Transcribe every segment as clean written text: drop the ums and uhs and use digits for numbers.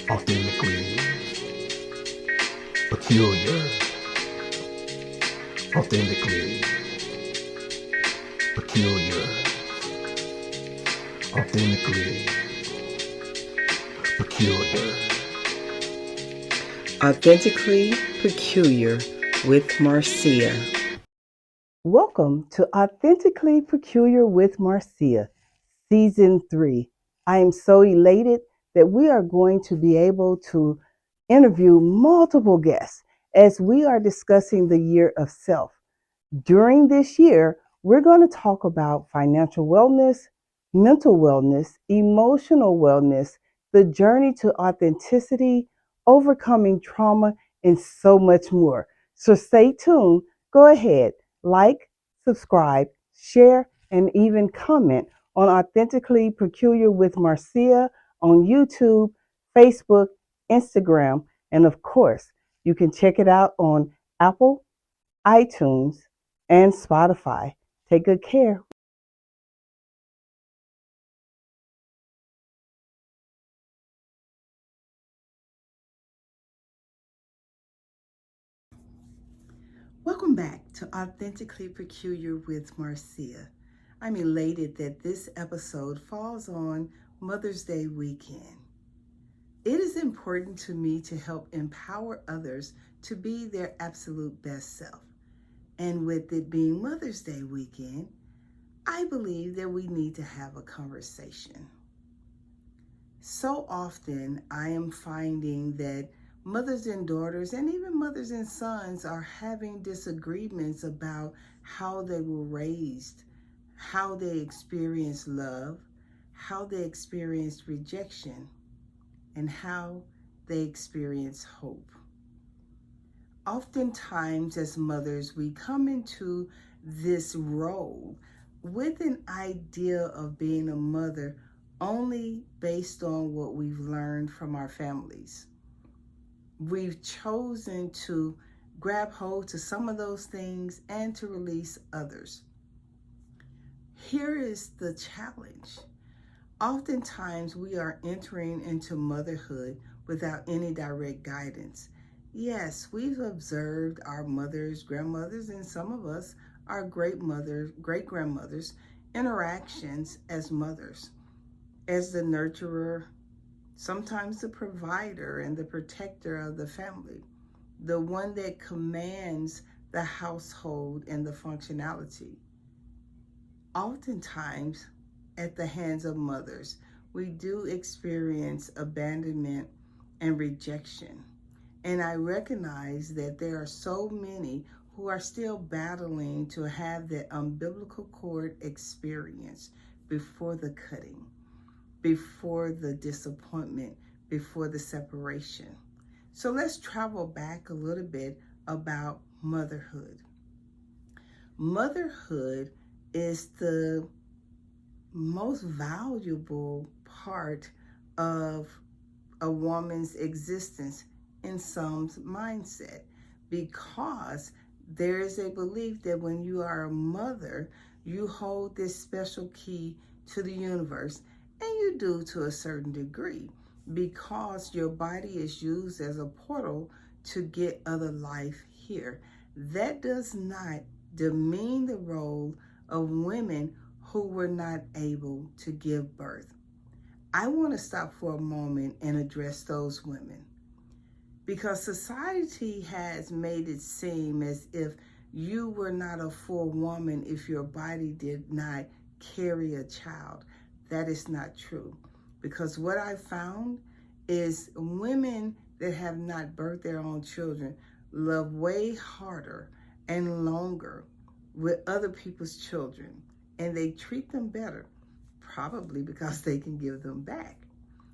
authentically peculiar, authentically peculiar, authentically peculiar. Authentically Peculiar with Marcia. Welcome to Authentically Peculiar with Marcia, Season 3. I am so elated that we are going to be able to interview multiple guests as we are discussing the year of self. During this year, we're going to talk about financial wellness, mental wellness, emotional wellness, the journey to authenticity, overcoming trauma, and so much more. So stay tuned. Go ahead, like, subscribe, share, and even comment on Authentically Peculiar with Marcia on YouTube, Facebook, Instagram, and of course, you can check it out on Apple, iTunes, and Spotify. Take good care. Welcome back to Authentically Peculiar with Marcia. I'm elated that this episode falls on Mother's Day weekend. It is important to me to help empower others to be their absolute best self. And with it being Mother's Day weekend, I believe that we need to have a conversation. So often I am finding that mothers and daughters and even mothers and sons are having disagreements about how they were raised, how they experienced love, how they experienced rejection, and how they experience hope. Oftentimes, as mothers, we come into this role with an idea of being a mother only based on what we've learned from our families. We've chosen to grab hold to some of those things and to release others. Here is the challenge. Oftentimes, we are entering into motherhood without any direct guidance. Yes, we've observed our mothers, grandmothers, and some of us, our great grandmothers, interactions as mothers, as the nurturer, sometimes the provider and the protector of the family, the one that commands the household and the functionality. Oftentimes, at the hands of mothers, we do experience abandonment and rejection. And I recognize that there are so many who are still battling to have that umbilical cord experience before the cutting, before the disappointment, before the separation. So let's travel back a little bit about motherhood. Motherhood is the most valuable part of a woman's existence in some mindset, because there is a belief that when you are a mother, you hold this special key to the universe, and you do to a certain degree, because your body is used as a portal to get other life here. That does not demean the role of women who were not able to give birth. I want to stop for a moment and address those women, because society has made it seem as if you were not a full woman if your body did not carry a child. That is not true, because what I found is women that have not birthed their own children love way harder and longer with other people's children, and they treat them better, probably because they can give them back.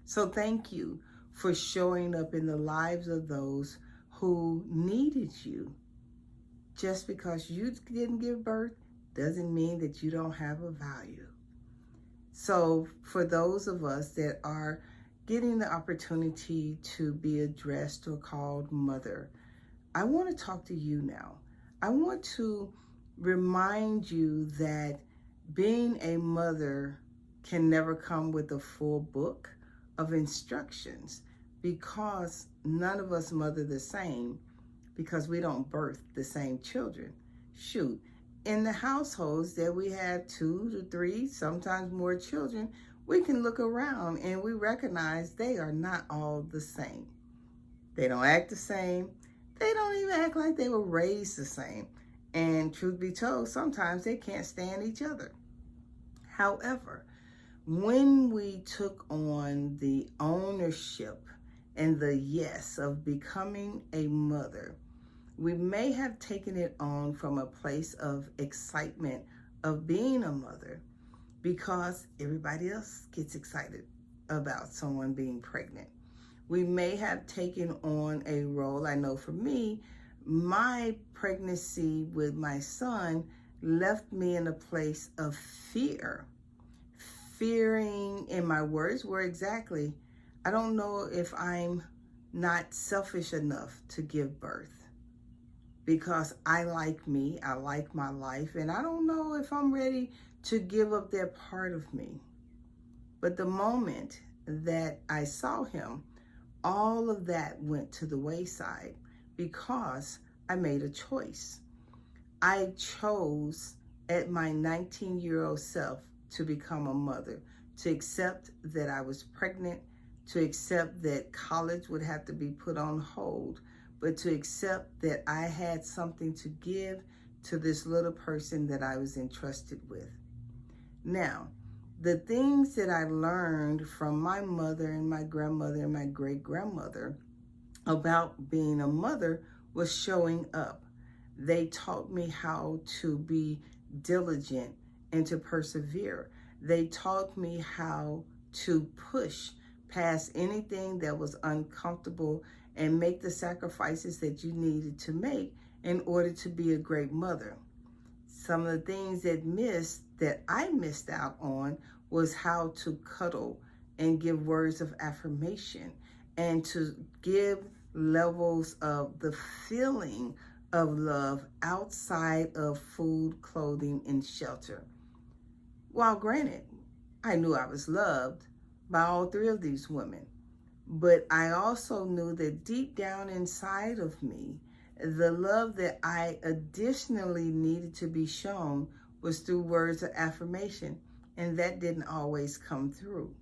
So thank you for showing up in the lives of those who needed you. Just because you didn't give birth doesn't mean that you don't have a value. So for those of us that are getting the opportunity to be addressed or called mother, I want to talk to you now. I want to remind you that being a mother can never come with a full book of instructions. because none of us mother the same, because we don't birth the same children. Shoot, in the households that we have 2 to 3, sometimes more children, we can look around and we recognize they are not all the same. They don't act the same. They don't even act like they were raised the same. And truth be told, sometimes they can't stand each other. However, when we took on the ownership and the yes of becoming a mother, we may have taken it on from a place of excitement of being a mother, because everybody else gets excited about someone being pregnant. We may have taken on a role. I know for me, my pregnancy with my son left me in a place of fear. Fearing, and my words were exactly, I don't know if I'm not selfish enough to give birth, because I like me, I like my life, and I don't know if I'm ready to give up that part of me. But the moment that I saw him, all of that went to the wayside, because I made a choice. I chose at my 19-year-old self to become a mother, to accept that I was pregnant, to accept that college would have to be put on hold, but to accept that I had something to give to this little person that I was entrusted with. Now, the things that I learned from my mother and my grandmother and my great-grandmother about being a mother was showing up. They taught me how to be diligent and to persevere. They taught me how to push past anything that was uncomfortable and make the sacrifices that you needed to make in order to be a great mother. Some of the things that I missed out on was how to cuddle and give words of affirmation and to give levels of the feeling of love outside of food, clothing, and shelter. While granted, I knew I was loved by all 3 of these women, but I also knew that deep down inside of me, the love that I additionally needed to be shown was through words of affirmation, and that didn't always come through.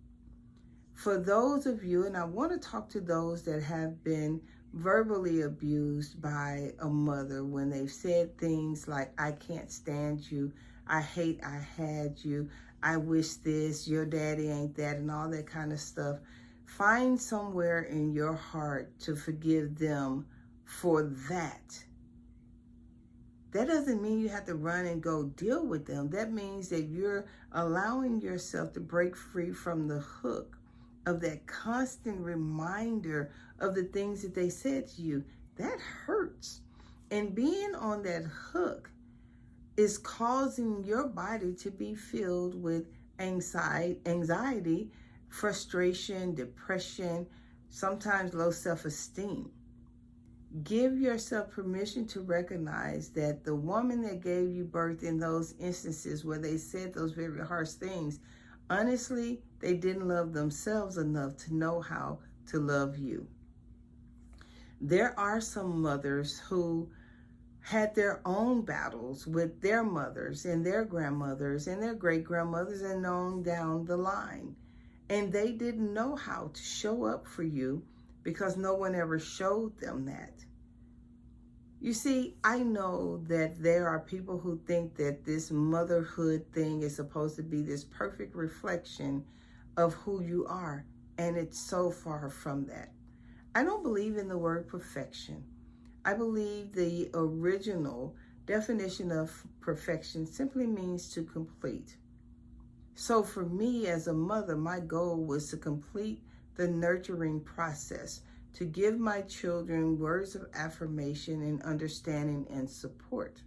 For those of you, and I want to talk to those that have been verbally abused by a mother when they've said things like, I can't stand you, I hate I had you, I wish this, your daddy ain't that, and all that kind of stuff. Find somewhere in your heart to forgive them for that. That doesn't mean you have to run and go deal with them. That means that you're allowing yourself to break free from the hook of that constant reminder of the things that they said to you. That hurts. And being on that hook is causing your body to be filled with anxiety, frustration, depression, sometimes low self-esteem. Give yourself permission to recognize that the woman that gave you birth in those instances where they said those very harsh things, honestly, they didn't love themselves enough to know how to love you. There are some mothers who had their own battles with their mothers and their grandmothers and their great-grandmothers and on down the line. And they didn't know how to show up for you because no one ever showed them that. You see, I know that there are people who think that this motherhood thing is supposed to be this perfect reflection of who you are, and it's so far from that. I don't believe in the word perfection. I believe the original definition of perfection simply means to complete. So for me as a mother, my goal was to complete the nurturing process, to give my children words of affirmation and understanding and support.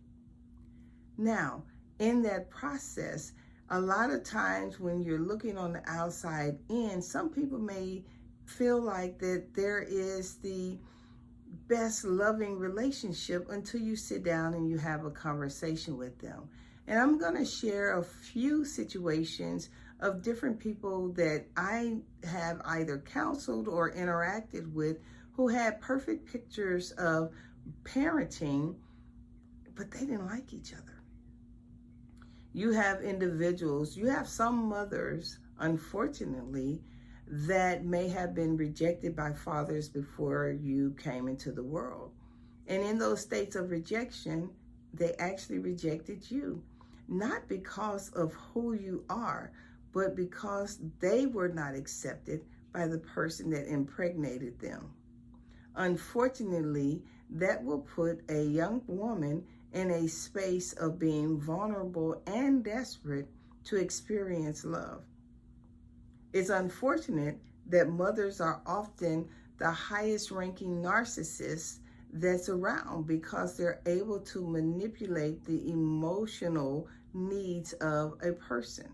Now, in that process, a lot of times when you're looking on the outside in, some people may feel like that there is the best loving relationship until you sit down and you have a conversation with them. And I'm going to share a few situations of different people that I have either counseled or interacted with who had perfect pictures of parenting, but they didn't like each other. You have individuals, you have some mothers, unfortunately, that may have been rejected by fathers before you came into the world. And in those states of rejection, they actually rejected you, not because of who you are, but because they were not accepted by the person that impregnated them. Unfortunately, that will put a young woman in a space of being vulnerable and desperate to experience love. It's unfortunate that mothers are often the highest ranking narcissists that's around because they're able to manipulate the emotional needs of a person.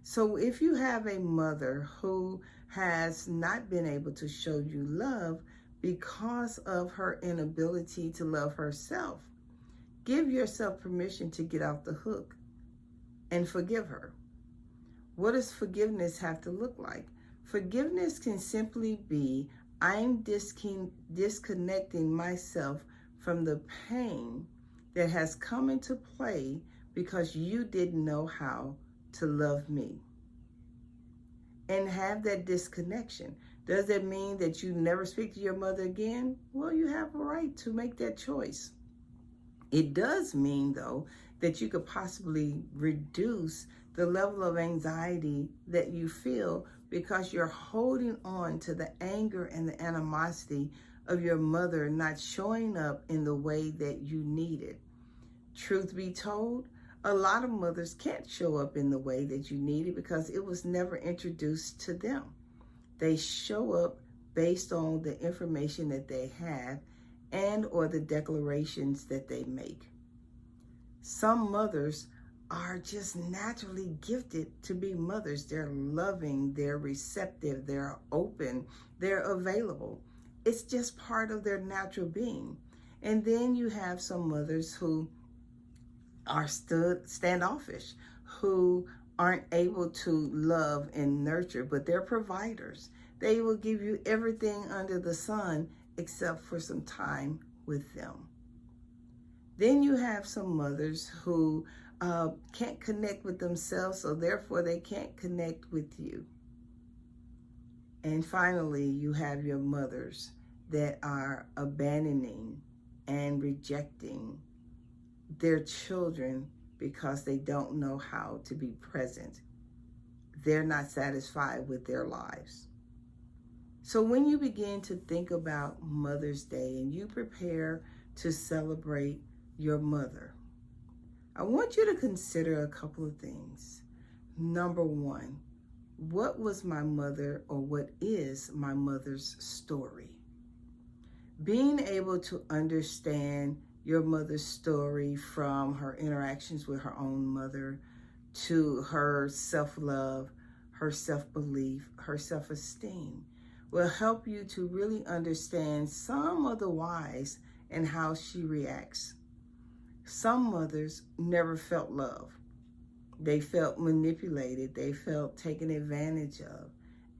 So if you have a mother who has not been able to show you love because of her inability to love herself, give yourself permission to get off the hook and forgive her. What does forgiveness have to look like? Forgiveness can simply be, I'm disconnecting myself from the pain that has come into play because you didn't know how to love me. And have that disconnection. Does that mean that you never speak to your mother again? Well, you have a right to make that choice. It does mean, though, that you could possibly reduce the level of anxiety that you feel because you're holding on to the anger and the animosity of your mother not showing up in the way that you needed. Truth be told, a lot of mothers can't show up in the way that you needed because it was never introduced to them. They show up based on the information that they have and or the declarations that they make. Some mothers are just naturally gifted to be mothers. They're loving, they're receptive, they're open, they're available. It's just part of their natural being. And then you have some mothers who are standoffish, who aren't able to love and nurture, but they're providers. They will give you everything under the sun except for some time with them. Then you have some mothers who can't connect with themselves, so therefore they can't connect with you. And finally, you have your mothers that are abandoning and rejecting their children because they don't know how to be present. They're not satisfied with their lives. So when you begin to think about Mother's Day and you prepare to celebrate your mother, I want you to consider a couple of things. Number one, what was my mother, or what is my mother's story? Being able to understand your mother's story, from her interactions with her own mother to her self-love, her self-belief, her self-esteem, will help you to really understand some of the whys and how she reacts. Some mothers never felt love. They felt manipulated, they felt taken advantage of,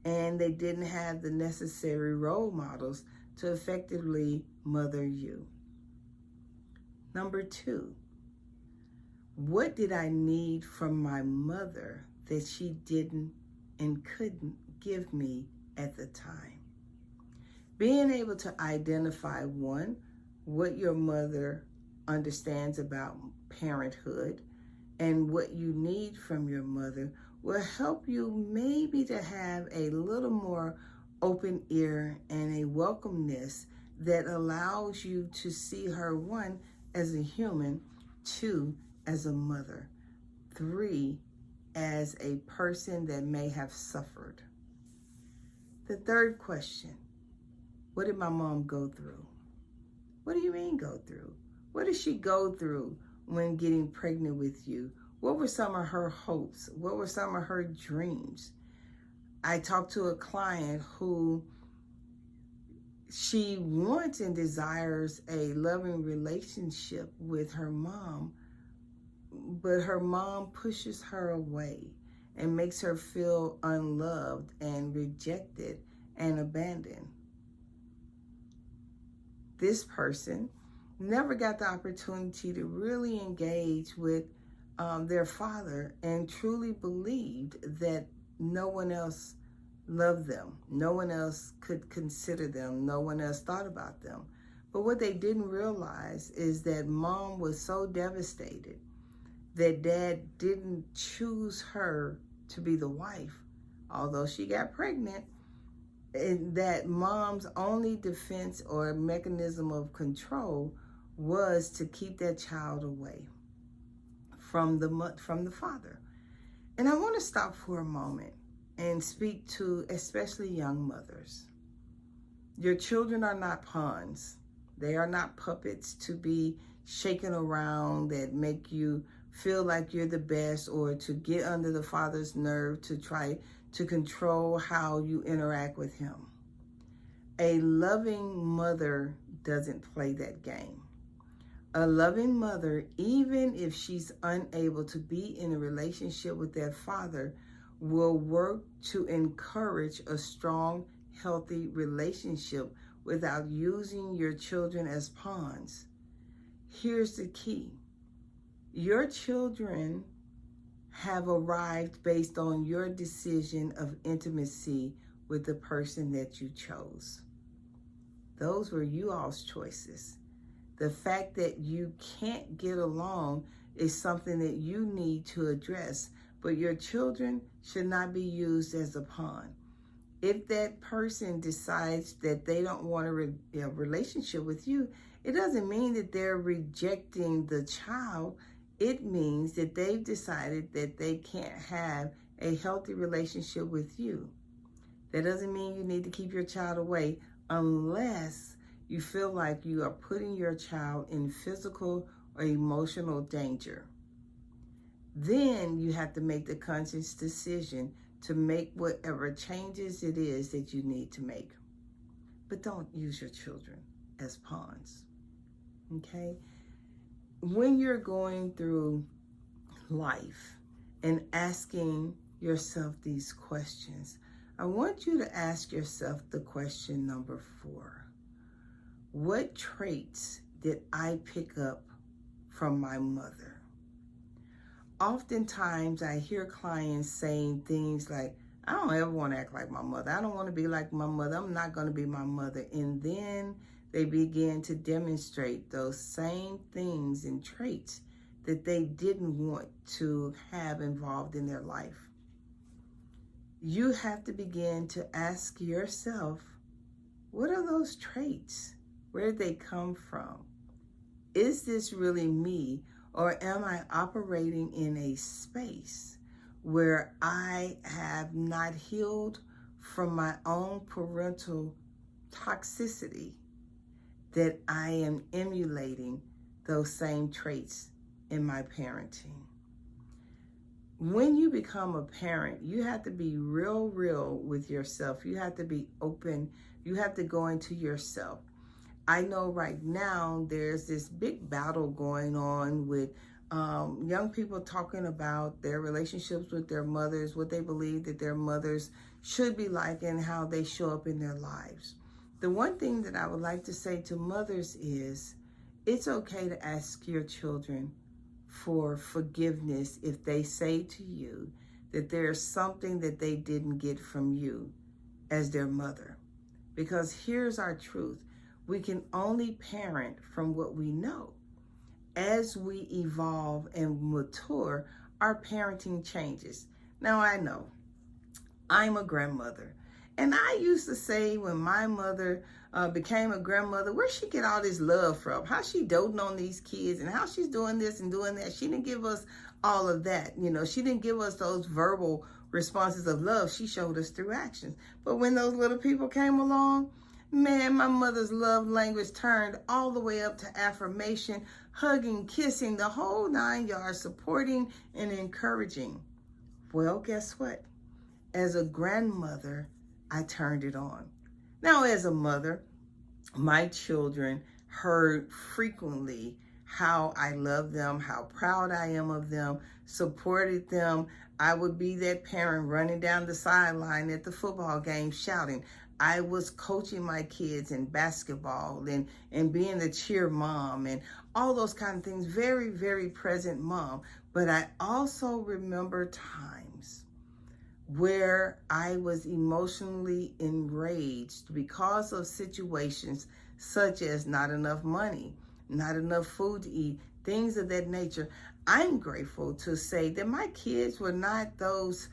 and they didn't have the necessary role models to effectively mother you. Number two, what did I need from my mother that she didn't and couldn't give me at the time? Being able to identify, one, what your mother understands about parenthood and what you need from your mother will help you maybe to have a little more open ear and a welcomeness that allows you to see her, one, as a human, two, as a mother, three, as a person that may have suffered. The third question, what did my mom go through? What do you mean go through? What did she go through when getting pregnant with you? What were some of her hopes? What were some of her dreams? I talked to a client who she wants and desires a loving relationship with her mom, but her mom pushes her away. and makes her feel unloved and rejected and abandoned. This person never got the opportunity to really engage with their father and truly believed that no one else loved them. No one else could consider them. No one else thought about them. But what they didn't realize is that mom was so devastated that dad didn't choose her to be the wife, although she got pregnant, and that mom's only defense or mechanism of control was to keep that child away from the father. And I want to stop for a moment and speak to especially young mothers. Your children are not pawns. They are not puppets to be shaken around that make you feel like you're the best, or to get under the father's nerve to try to control how you interact with him. A loving mother doesn't play that game. A loving mother, even if she's unable to be in a relationship with that father, will work to encourage a strong, healthy relationship without using your children as pawns. Here's the key. Your children have arrived based on your decision of intimacy with the person that you chose. Those were you all's choices. The fact that you can't get along is something that you need to address, but your children should not be used as a pawn. If that person decides that they don't want a relationship with you, it doesn't mean that they're rejecting the child. It means that they've decided that they can't have a healthy relationship with you. That doesn't mean you need to keep your child away unless you feel like you are putting your child in physical or emotional danger. Then you have to make the conscious decision to make whatever changes it is that you need to make. But don't use your children as pawns, okay? When you're going through life and asking yourself these questions, I want you to ask yourself the question number 4. What traits did I pick up from my mother? Oftentimes I hear clients saying things like, I don't ever want to act like my mother. I don't want to be like my mother. I'm not going to be my mother. And then they begin to demonstrate those same things and traits that they didn't want to have involved in their life. You have to begin to ask yourself, what are those traits? Where did they come from? Is this really me, or am I operating in a space where I have not healed from my own parental toxicity, that I am emulating those same traits in my parenting? When you become a parent, you have to be real with yourself. You have to be open. You have to go into yourself. I know right now there's this big battle going on with young people talking about their relationships with their mothers, what they believe that their mothers should be like, and how they show up in their lives. The one thing that I would like to say to mothers is, it's okay to ask your children for forgiveness if they say to you that there's something that they didn't get from you as their mother. Because here's our truth. We can only parent from what we know. As we evolve and mature, our parenting changes. Now I know I'm a grandmother, and I used to say when my mother became a grandmother, where'd she get all this love from? How she doting on these kids and how she's doing this and doing that. She didn't give us all of that. You know, she didn't give us those verbal responses of love. She showed us through actions. But when those little people came along, man, my mother's love language turned all the way up to affirmation, hugging, kissing, the whole 9 yards, supporting and encouraging. Well, guess what? As a grandmother, I turned it on. Now, as a mother, my children heard frequently how I love them, how proud I am of them, supported them. I would be that parent running down the sideline at the football game shouting. I was coaching my kids in basketball and being the cheer mom and all those kind of things. Very, very present mom. But I also remember times where I was emotionally enraged because of situations such as not enough money, not enough food to eat, things of that nature. I'm grateful to say that my kids were not those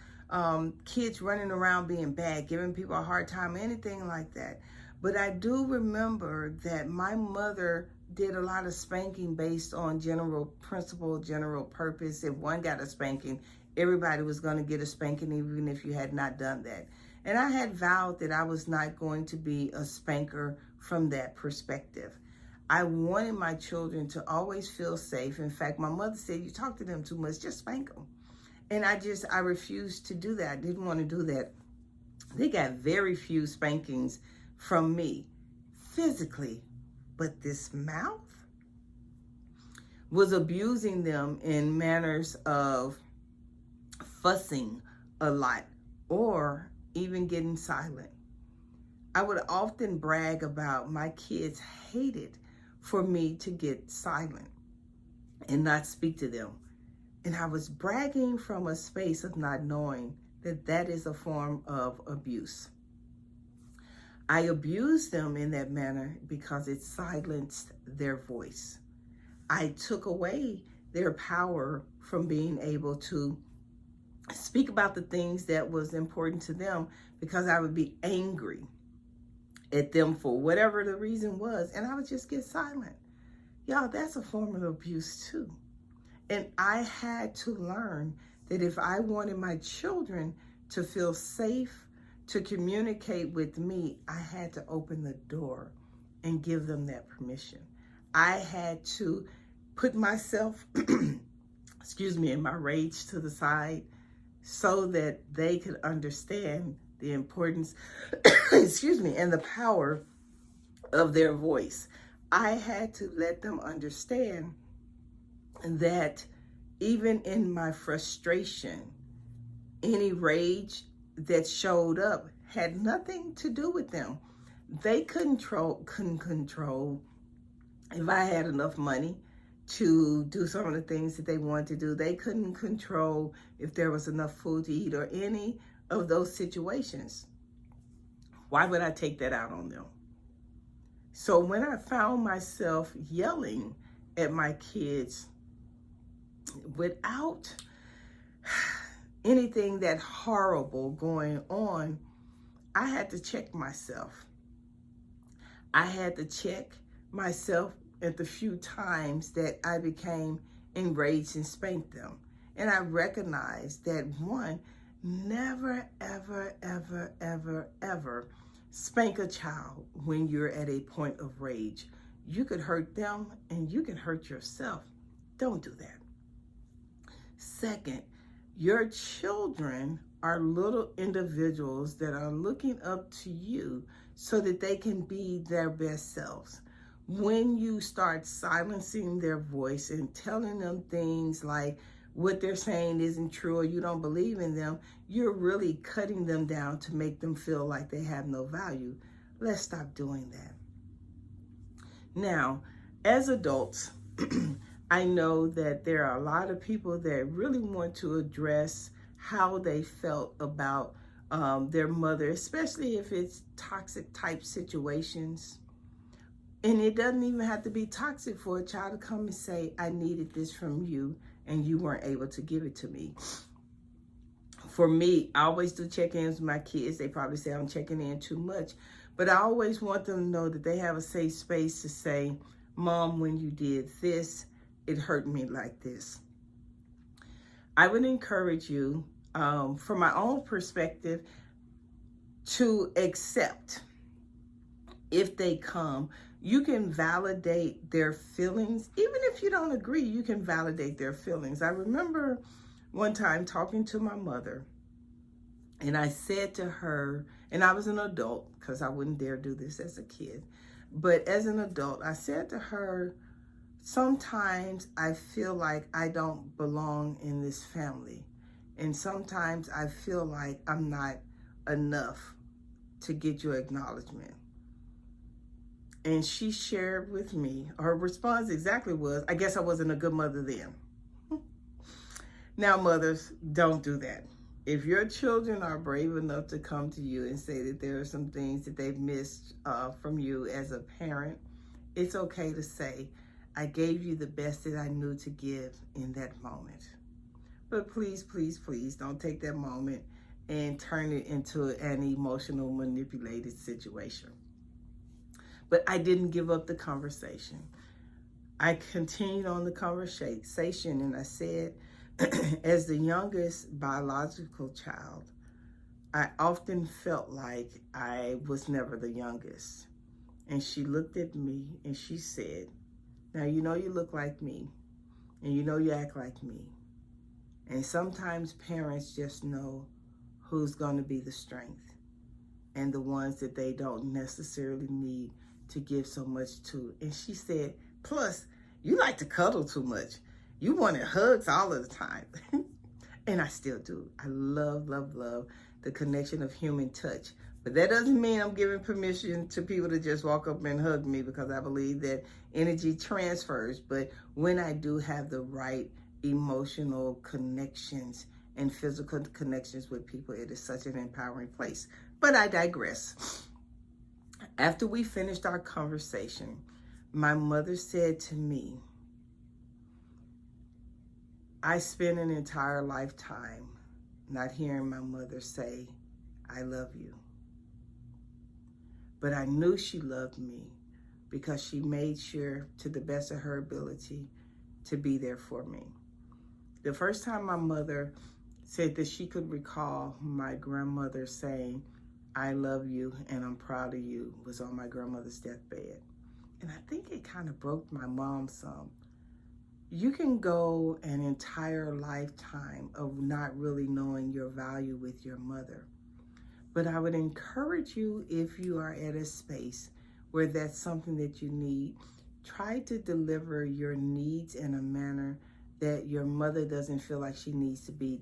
kids running around being bad, giving people a hard time, anything like that. But I do remember that my mother did a lot of spanking based on general principle, general purpose. If one got a spanking, everybody was going to get a spanking, even if you had not done that. And I had vowed that I was not going to be a spanker from that perspective. I wanted my children to always feel safe. In fact, my mother said, you talk to them too much, just spank them. And I refused to do that. I didn't want to do that. They got very few spankings from me physically, but this mouth was abusing them in manners of fussing a lot or even getting silent. I would often brag about my kids hated for me to get silent and not speak to them. And I was bragging from a space of not knowing that that is a form of abuse. I abused them in that manner because it silenced their voice. I took away their power from being able to speak about the things that was important to them because I would be angry at them for whatever the reason was, and I would just get silent. Y'all, that's a form of abuse too. And I had to learn that if I wanted my children to feel safe, to communicate with me, I had to open the door and give them that permission. I had to put myself, and my rage to the side so that they could understand the importance, and the power of their voice. I had to let them understand that even in my frustration, any rage that showed up had nothing to do with them. They couldn't control if I had enough money to do some of the things that they wanted to do. They couldn't control if there was enough food to eat or any of those situations. Why would I take that out on them? So when I found myself yelling at my kids without anything that horrible going on, I had to check myself. I had to check myself at the few times that I became enraged and spanked them. And I recognized that one, never, ever, ever, ever, ever spank a child when you're at a point of rage. You could hurt them and you can hurt yourself. Don't do that. Second, your children are little individuals that are looking up to you so that they can be their best selves. When you start silencing their voice and telling them things like what they're saying isn't true or you don't believe in them, you're really cutting them down to make them feel like they have no value. Let's stop doing that. Now, as adults, I know that there are a lot of people that really want to address how they felt about their mother, especially if it's toxic type situations. And it doesn't even have to be toxic for a child to come and say, I needed this from you and you weren't able to give it to me. For me, I always do check-ins with my kids. They probably say I'm checking in too much, but I always want them to know that they have a safe space to say, Mom, when you did this, it hurt me like this. I would encourage you, from my own perspective, to accept if they come. You can validate their feelings. Even if you don't agree, you can validate their feelings. I remember one time talking to my mother, and I said to her, and I was an adult because I wouldn't dare do this as a kid, but as an adult, I said to her, sometimes I feel like I don't belong in this family. And sometimes I feel like I'm not enough to get your acknowledgement. And she shared with me, her response exactly was, I guess I wasn't a good mother then. Now, mothers, don't do that. If your children are brave enough to come to you and say that there are some things that they've missed from you as a parent, it's okay to say, I gave you the best that I knew to give in that moment. But please, please, please don't take that moment and turn it into an emotional, manipulated situation. But I didn't give up the conversation. I continued on the conversation, and I said, as the youngest biological child, I often felt like I was never the youngest. And she looked at me and she said, now you know you look like me, and you know you act like me. And sometimes parents just know who's going to be the strength and the ones that they don't necessarily need to give so much to. And she said, plus, you like to cuddle too much. You wanted hugs all of the time. And I still do. I love, love, love the connection of human touch. But that doesn't mean I'm giving permission to people to just walk up and hug me, because I believe that energy transfers. But when I do have the right emotional connections and physical connections with people, it is such an empowering place. But I digress. After we finished our conversation, my mother said to me, I spent an entire lifetime not hearing my mother say, I love you. But I knew she loved me because she made sure, to the best of her ability, to be there for me. The first time my mother said that she could recall my grandmother saying, I love you and I'm proud of you, was on my grandmother's deathbed. And I think it kind of broke my mom some. You can go an entire lifetime of not really knowing your value with your mother. But I would encourage you, if you are at a space where that's something that you need, try to deliver your needs in a manner that your mother doesn't feel like she needs to be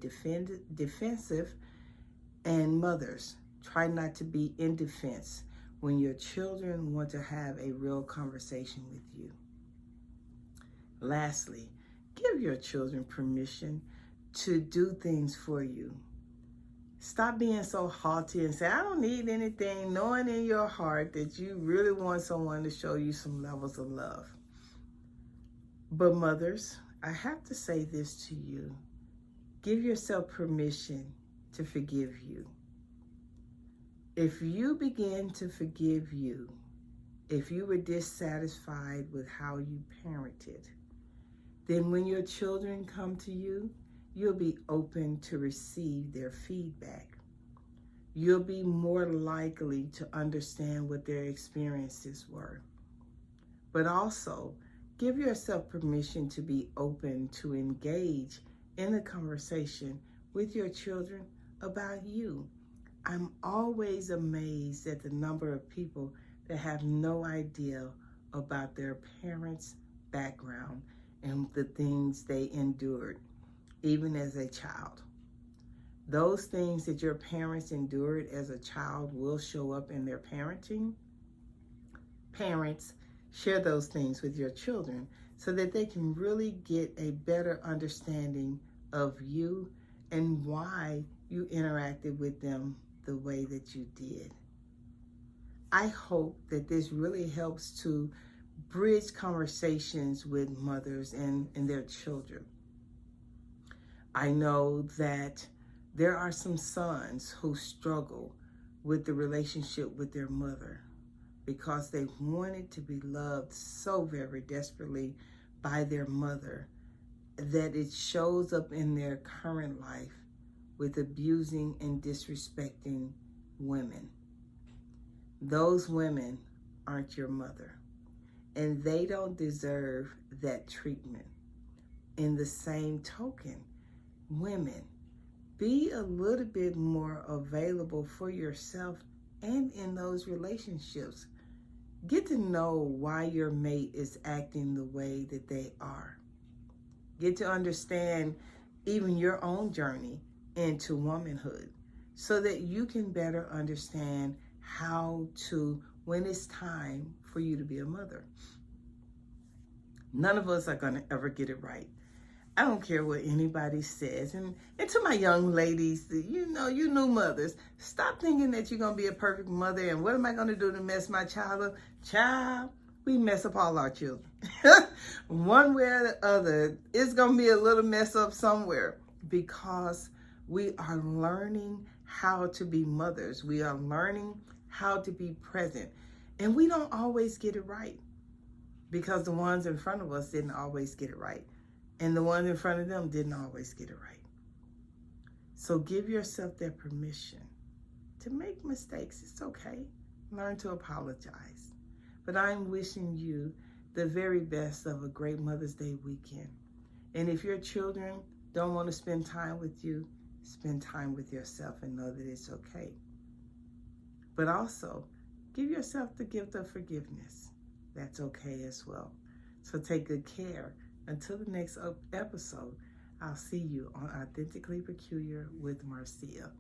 defensive. And mothers, try not to be in defense when your children want to have a real conversation with you. Lastly, give your children permission to do things for you. Stop being so haughty and say, I don't need anything, knowing in your heart that you really want someone to show you some levels of love. But mothers, I have to say this to you. Give yourself permission to forgive you. If you begin to forgive you, if you were dissatisfied with how you parented, then when your children come to you, you'll be open to receive their feedback. You'll be more likely to understand what their experiences were. But also, give yourself permission to be open to engage in a conversation with your children about you. I'm always amazed at the number of people that have no idea about their parents' background and the things they endured, even as a child. Those things that your parents endured as a child will show up in their parenting. Parents, share those things with your children so that they can really get a better understanding of you and why you interacted with them the way that you did. I hope that this really helps to bridge conversations with mothers and their children. I know that there are some sons who struggle with the relationship with their mother because they wanted to be loved so very desperately by their mother that it shows up in their current life with abusing and disrespecting women. Those women aren't your mother, and they don't deserve that treatment. In the same token, women, be a little bit more available for yourself and in those relationships. Get to know why your mate is acting the way that they are. Get to understand even your own journey into womanhood so that you can better understand how to, when it's time for you to be a mother. None of us are going to ever get it right. I don't care what anybody says. And to my young ladies, you new mothers, stop thinking that you're going to be a perfect mother and what am I going to do to mess my child up? Child, we mess up all our children. One way or the other, it's going to be a little mess up somewhere because we are learning how to be mothers. We are learning how to be present. And we don't always get it right because the ones in front of us didn't always get it right. And the ones in front of them didn't always get it right. So give yourself that permission to make mistakes. It's okay. Learn to apologize. But I'm wishing you the very best of a great Mother's Day weekend. And if your children don't want to spend time with you, spend time with yourself and know that it's okay. But also, give yourself the gift of forgiveness. That's okay as well. So take good care. Until the next episode, I'll see you on Authentically Peculiar with Marcia.